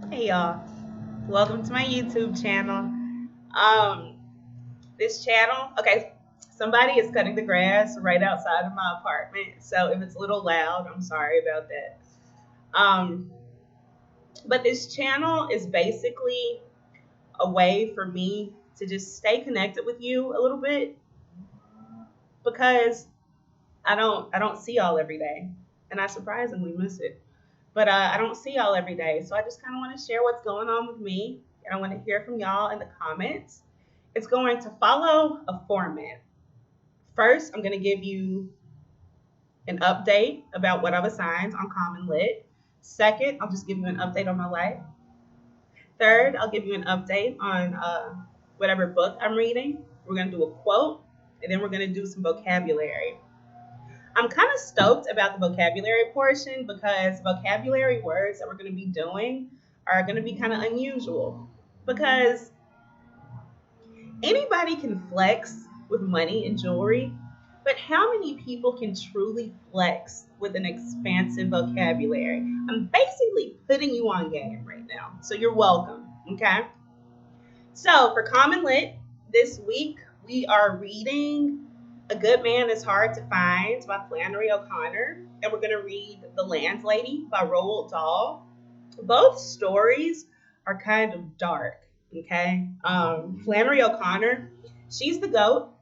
Hey y'all, welcome to my YouTube channel. Um, this channel, okay, somebody is cutting the grass right outside of my apartment, so if it's a little loud, I'm sorry about that. Um, but this channel is basically a way for me to just stay connected with you a little bit because I don't see y'all every day, and I surprisingly miss it. But I don't see y'all every day. So I just kind of want to share what's going on with me. And I want to hear from y'all in the comments. It's going to follow a format. First, I'm going to give you an update about what I've assigned on Common Lit. Second, I'll just give you an update on my life. Third, I'll give you an update on whatever book I'm reading. We're going to do a quote, and then we're going to do some vocabulary. I'm kind of stoked about the vocabulary portion because vocabulary words that we're going to be doing are going to be kind of unusual because anybody can flex with money and jewelry, but how many people can truly flex with an expansive vocabulary? I'm basically putting you on game right now, so you're welcome. Okay. So for Common Lit this week, we are reading A Good Man is Hard to Find by Flannery O'Connor, and we're going to read The Landlady by Roald Dahl. Both stories are kind of dark, okay? Flannery O'Connor, she's the GOAT.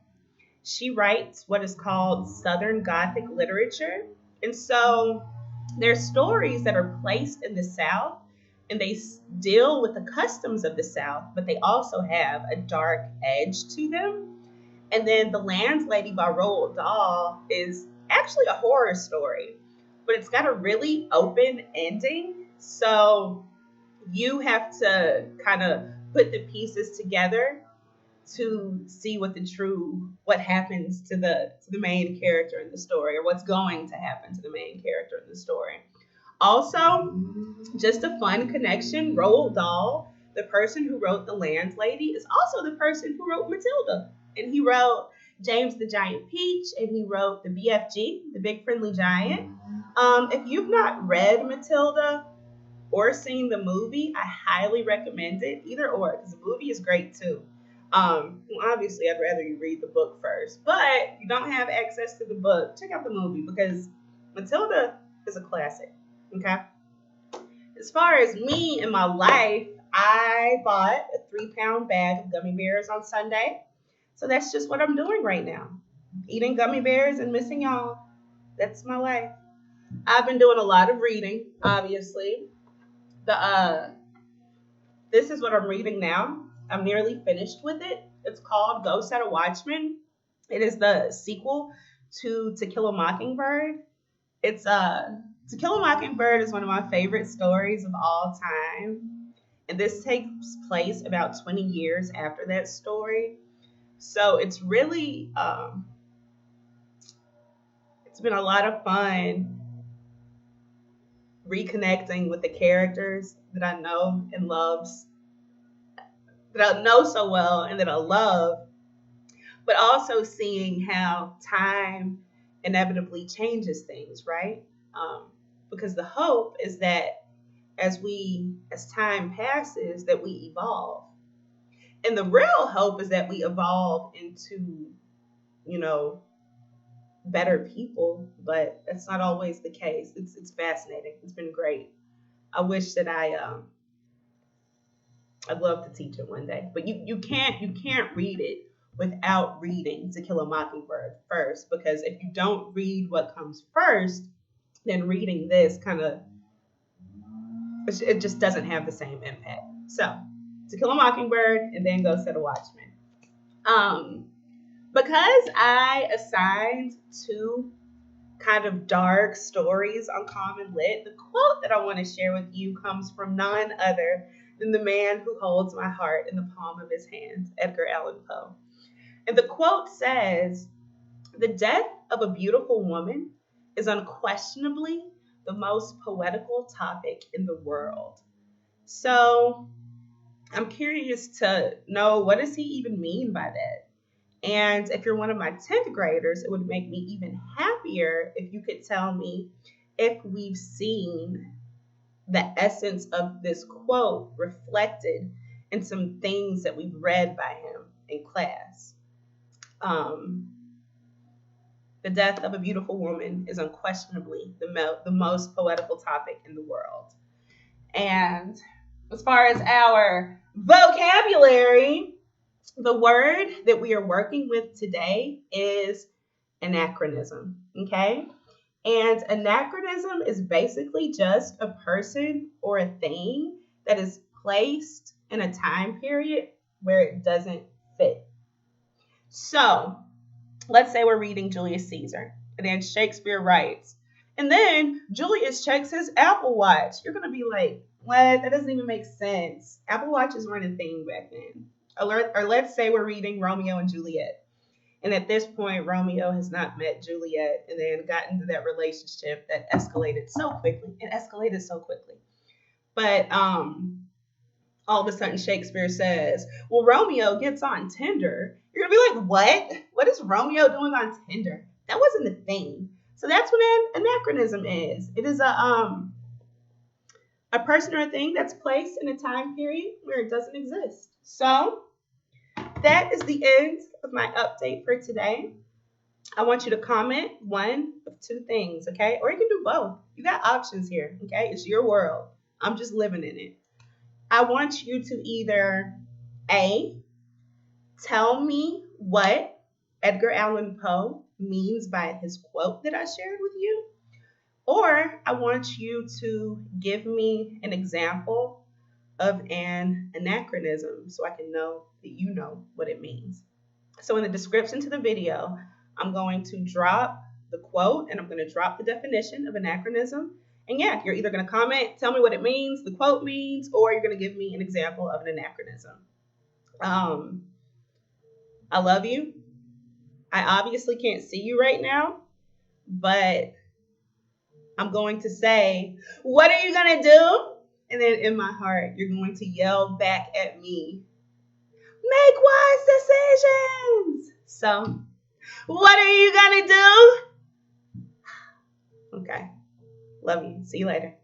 She writes what is called Southern Gothic literature. And so they're stories that are placed in the South and they deal with the customs of the South, but they also have a dark edge to them. And then The Landlady by Roald Dahl is actually a horror story, but it's got a really open ending. So you have to kind of put the pieces together to see what happens to the main character in the story, or what's going to happen to the main character in the story. Also, just a fun connection, Roald Dahl, the person who wrote The Landlady, is also the person who wrote Matilda. And he wrote James the Giant Peach, and he wrote the BFG, the Big Friendly Giant. If you've not read Matilda or seen the movie, I highly recommend it, either or, because the movie is great too. Obviously, I'd rather you read the book first, but if you don't have access to the book, check out the movie because Matilda is a classic. Okay. As far as me and my life, I bought a 3 pound bag of gummy bears on Sunday. So that's just what I'm doing right now. Eating gummy bears and missing y'all. That's my life. I've been doing a lot of reading, obviously. The This is what I'm reading now. I'm nearly finished with it. It's called Go Set a Watchman. It is the sequel To Kill a Mockingbird. It's To Kill a Mockingbird is one of my favorite stories of all time. And this takes place about 20 years after that story. So it's been a lot of fun reconnecting with the characters that I know and loves that I know so well and that I love, but also seeing how time inevitably changes things, right? Because the hope is that as time passes, that we evolve, and the real hope is that we evolve into, you know, better people. But that's not always the case. It's fascinating. It's been great. I wish that I'd love to teach it one day, but you can't read it without reading To Kill a Mockingbird first, because if you don't read what comes first, then reading this kind of it just doesn't have the same impact. So, To Kill a Mockingbird, and then Go Set a Watchman. Um, because I assigned two kind of dark stories on Common Lit, the quote that I want to share with you comes from none other than the man who holds my heart in the palm of his hand, Edgar Allan Poe. And the quote says, "The death of a beautiful woman is unquestionably the most poetical topic in the world." So I'm curious to know, what does he even mean by that? And if you're one of my 10th graders, it would make me even happier if you could tell me if we've seen the essence of this quote reflected in some things that we've read by him in class. Um, the death of a beautiful woman is unquestionably the most poetical topic in the world. And as far as our vocabulary, the word that we are working with today is anachronism. Okay? And anachronism is basically just a person or a thing that is placed in a time period where it doesn't fit. So let's say we're reading Julius Caesar, and then Shakespeare writes, and then Julius checks his Apple Watch. You're going to be like, what? That doesn't even make sense. Apple Watches weren't a thing back then. Or let's say we're reading Romeo and Juliet. And at this point, Romeo has not met Juliet and then got into that relationship that escalated so quickly. It escalated so quickly. But all of a sudden Shakespeare says, well, Romeo gets on Tinder. You're going to be like, what? What is Romeo doing on Tinder? That wasn't a thing. So that's what an anachronism is. It is a person or a thing that's placed in a time period where it doesn't exist. So that is the end of my update for today. I want you to comment one of two things, okay? Or you can do both. You got options here, okay? It's your world. I'm just living in it. I want you to either A, tell me what Edgar Allan Poe means by his quote that I shared with you, or I want you to give me an example of an anachronism so I can know that you know what it means. So in the description to the video, I'm going to drop the quote and I'm going to drop the definition of anachronism. And yeah, you're either going to comment, tell me what it means, the quote means, or you're going to give me an example of an anachronism. I love you. I obviously can't see you right now, but I'm going to say, what are you going to do? And then in my heart, you're going to yell back at me, make wise decisions. So, what are you going to do? Okay. Love you. See you later.